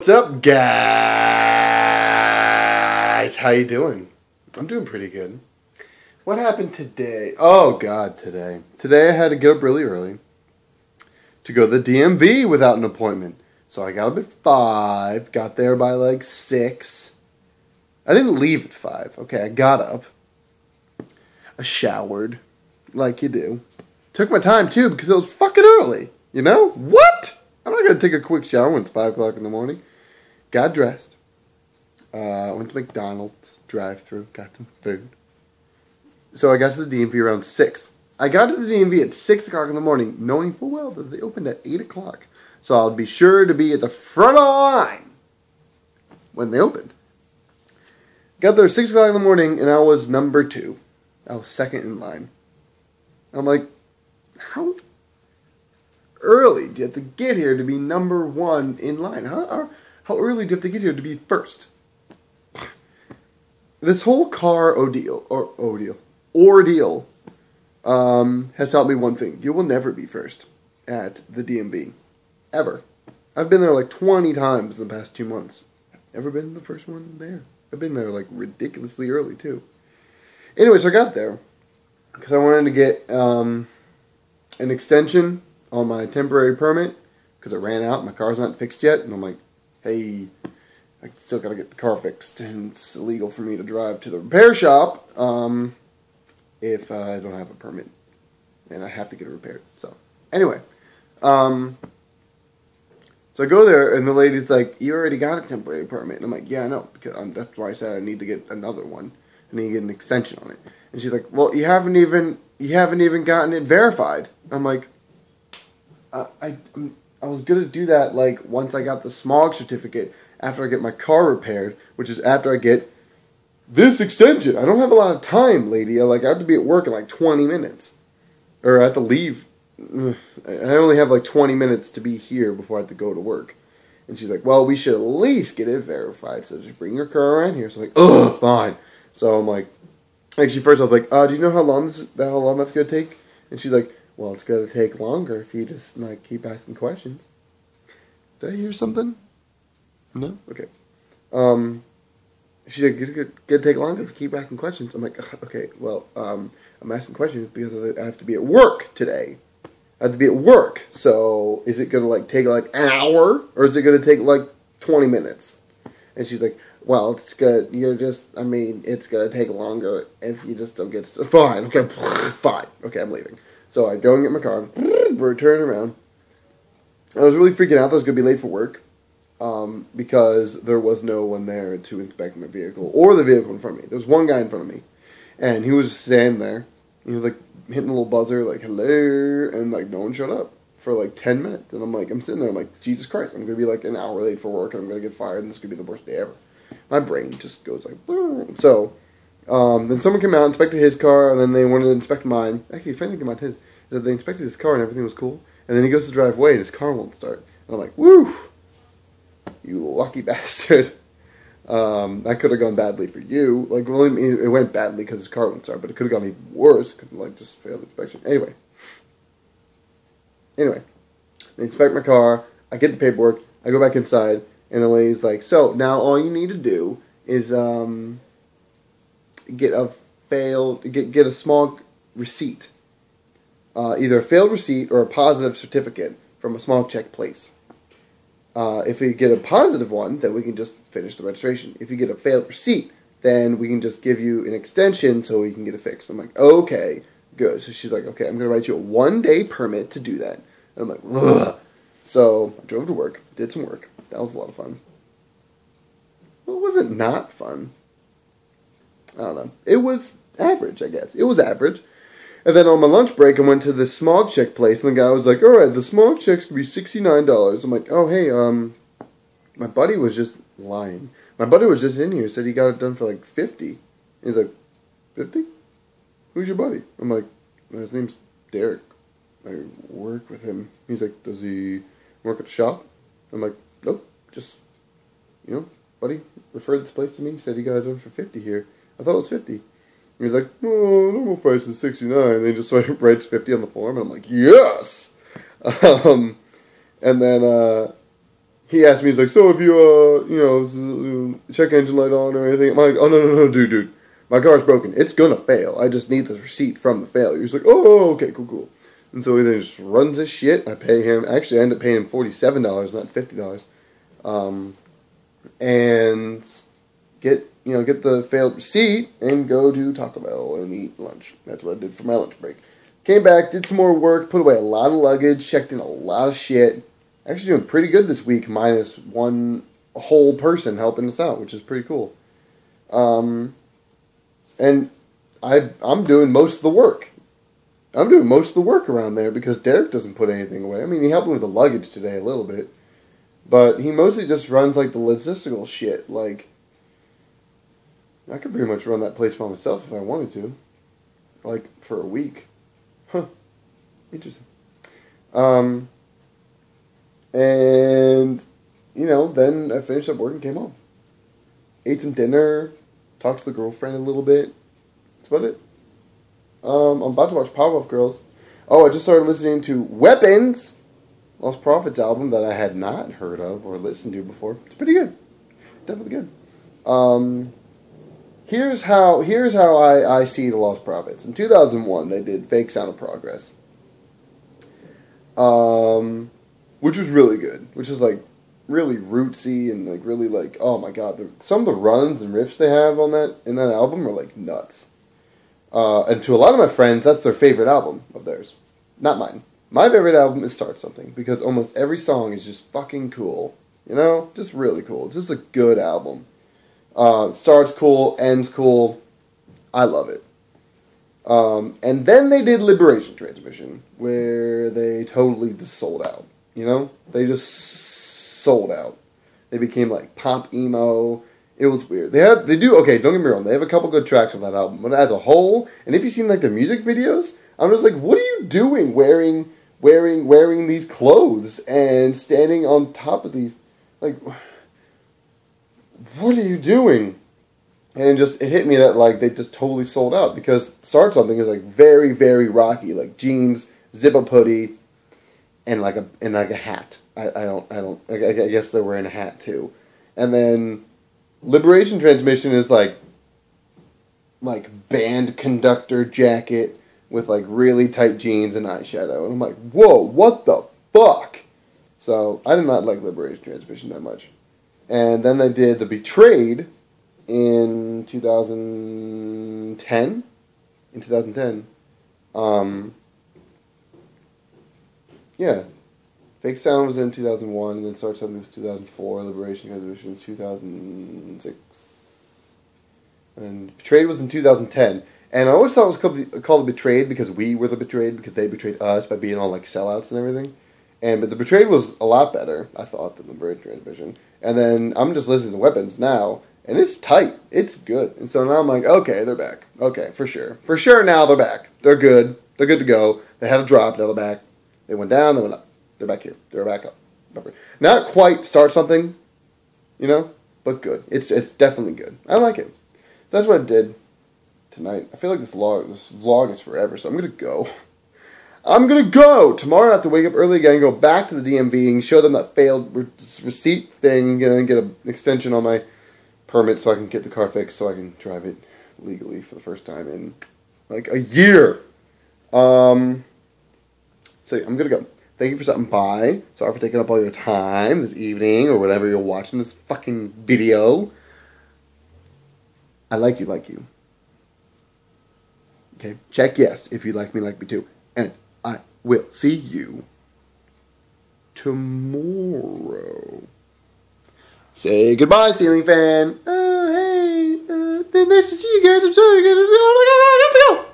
What's up, guys? How you doing? I'm doing pretty good. What happened today? Oh, God, today. Today I had to get up really early to go to the DMV without an appointment. So I got up at 5, got there by like 6. I didn't leave at 5. Okay, I got up. I showered, like you do. Took my time, too, because it was fucking early. You know? What? I'm not going to take a quick shower when it's 5 o'clock in the morning. Got dressed. Went to McDonald's, drive-thru, got some food. So I got to the DMV around 6. I got to the DMV at 6 o'clock in the morning, knowing full well that they opened at 8 o'clock. So I'll be sure to be at the front of the line when they opened. Got there at 6 o'clock in the morning, and I was number 2. I was second in line. I'm like, how early do you have to get here to be number 1 in line? How early do you have to get here to be first? This whole car ordeal has taught me one thing. You will never be first at the DMV. Ever. I've been there like 20 times in the past 2 months. Never been the first one there. I've been there like ridiculously early too. Anyway, so I got there because I wanted to get an extension on my temporary permit because it ran out. My car's not fixed yet, and I'm like, hey, I still gotta get the car fixed, and it's illegal for me to drive to the repair shop if I don't have a permit, and I have to get it repaired. So anyway, so I go there, and the lady's like, you already got a temporary permit, and I'm like, yeah, I know, because that's why I said I need to get another one. I need to get an extension on it. And she's like, well, you haven't even gotten it verified. I'm like, I was gonna do that like once I got the Smog certificate after I get my car repaired, which is after I get this extension. I don't have a lot of time, lady. I have to be at work in like 20 minutes, or I have to leave. I only have like 20 minutes to be here before I have to go to work. And she's like, well, we should at least get it verified. So just bring your car around here. So I'm like, ugh, fine. So I'm like, actually, first I was like, do you know how long that's gonna take? And she's like, well, it's gonna take longer if you just like keep asking questions. Did I hear something? No? Okay. She's like, it's gonna take longer if you keep asking questions. I'm like, okay, well, I'm asking questions because I have to be at work today. I have to be at work. So is it gonna like take like an hour, or is it gonna take like 20 minutes? And she's like, well, it's good. It's gonna take longer if you just don't get fine. Okay, fine. Okay, I'm leaving. So I go and get my car. We're turning around. I was really freaking out that I was going to be late for work because there was no one there to inspect my vehicle or the vehicle in front of me. There was one guy in front of me, and he was just standing there. He was like hitting the little buzzer, like, hello, and like no one showed up for like 10 minutes. And I'm sitting there, I'm like, Jesus Christ, I'm going to be like an hour late for work, and I'm going to get fired, and this is going to be the worst day ever. My brain just goes like, boom. So then someone came out, inspected his car, and then they wanted to inspect mine. Actually, funny thing about his is that they inspected his car and everything was cool. And then he goes to drive away and his car won't start. And I'm like, woo! You lucky bastard. That could have gone badly for you. Like, well, it went badly because his car wouldn't start, but it could have gone even worse. It could have, like, just failed the inspection. Anyway. They inspect my car. I get the paperwork. I go back inside. And the lady's like, so, now all you need to do is, get a Smog receipt. Either a failed receipt or a positive certificate from a Smog check place. If we get a positive one, then we can just finish the registration. If you get a failed receipt, then we can just give you an extension so we can get it fixed. I'm like, okay, good. So she's like, okay, I'm going to write you a 1-day permit to do that. And I'm like, ugh. So I drove to work, did some work. That was a lot of fun. Well, it wasn't not fun. I don't know. It was average, I guess. It was average. And then on my lunch break, I went to this Smog check place, and the guy was like, alright, the Smog check's going to be $69. I'm like, oh, hey, my buddy was just lying. My buddy was just in here, said he got it done for like $50. He's like, 50? Who's your buddy? I'm like, his name's Derek. I work with him. He's like, does he work at the shop? I'm like, nope, just, buddy referred this place to me. He said he got it done for 50 here. I thought it was 50. And he's like, no, normal price is 69. And he just writes 50 on the form. And I'm like, yes! And then he asked me, he's like, so if you, check engine light on or anything? I'm like, oh, no, dude. My car's broken. It's gonna fail. I just need the receipt from the failure. He's like, oh, okay, cool. And so he then just runs his shit. I pay him. Actually, I end up paying him $47, not $50. And get the failed receipt and go to Taco Bell and eat lunch. That's what I did for my lunch break. Came back, did some more work, put away a lot of luggage, checked in a lot of shit. Actually doing pretty good this week, minus one whole person helping us out, which is pretty cool. And I'm doing most of the work. I'm doing most of the work around there because Derek doesn't put anything away. I mean, he helped me with the luggage today a little bit. But he mostly just runs, like, the logistical shit. Like, I could pretty much run that place by myself if I wanted to. Like, for a week. Huh. Interesting. And, then I finished up work and came home. Ate some dinner. Talked to the girlfriend a little bit. That's about it. I'm about to watch Powerpuff Girls. Oh, I just started listening to Weapons, Lost Prophets album that I had not heard of or listened to before. It's pretty good. Definitely good. Here's how I see the Lost Prophets. In 2001, they did Fake Sound of Progress. Which was really good. Which is like really rootsy and like really like, oh my god, some of the runs and riffs they have on in that album are like nuts. And to a lot of my friends, that's their favorite album of theirs. Not mine. My favorite album is Start Something, because almost every song is just fucking cool. Just really cool. It's just a good album. Starts cool, ends cool. I love it. And then they did Liberation Transmission, where they totally just sold out. They just sold out. They became like pop emo. It was weird. Don't get me wrong, they have a couple good tracks on that album, but as a whole, and if you've seen like the music videos, I'm just like, what are you doing wearing these clothes and standing on top of these, like, what are you doing? And it hit me that like they just totally sold out, because Start Something is like very, very rocky, like jeans, zip-up hoodie, and like a hat. I guess they're wearing a hat too. And then Liberation Transmission is like band conductor jacket with like really tight jeans and eyeshadow. And I'm like, whoa, what the fuck? So I did not like Liberation Transmission that much. And then they did The Betrayed in 2010. Yeah. Fake Sound was in 2001, and then Start Something was 2004, Liberation Transmission was 2006, and Betrayed was in 2010. And I always thought it was called The Betrayed because we were the betrayed, because they betrayed us by being all like sellouts and everything. But The Betrayed was a lot better, I thought, than Liberation Transmission. And then I'm just listening to Weapons now, and it's tight. It's good. And so now I'm like, okay, they're back. Okay, for sure. For sure now they're back. They're good. They're good to go. They had a drop, now they're back. They went down, they went up. They're back here. They're back up. Not quite Start Something, but good. It's definitely good. I like it. So that's what I did tonight. I feel like this vlog is forever, so I'm going to go. Tomorrow I have to wake up early again, go back to the DMV and show them that failed receipt thing, and get an extension on my permit so I can get the car fixed so I can drive it legally for the first time in like a year. So yeah, I'm going to go. Thank you for stopping by. Sorry for taking up all your time this evening or whatever you're watching this fucking video. I like you. Okay? Check yes if you like me too. And I will see you tomorrow. Say goodbye, ceiling fan. Hey, nice to see you guys. I'm sorry. I have to go.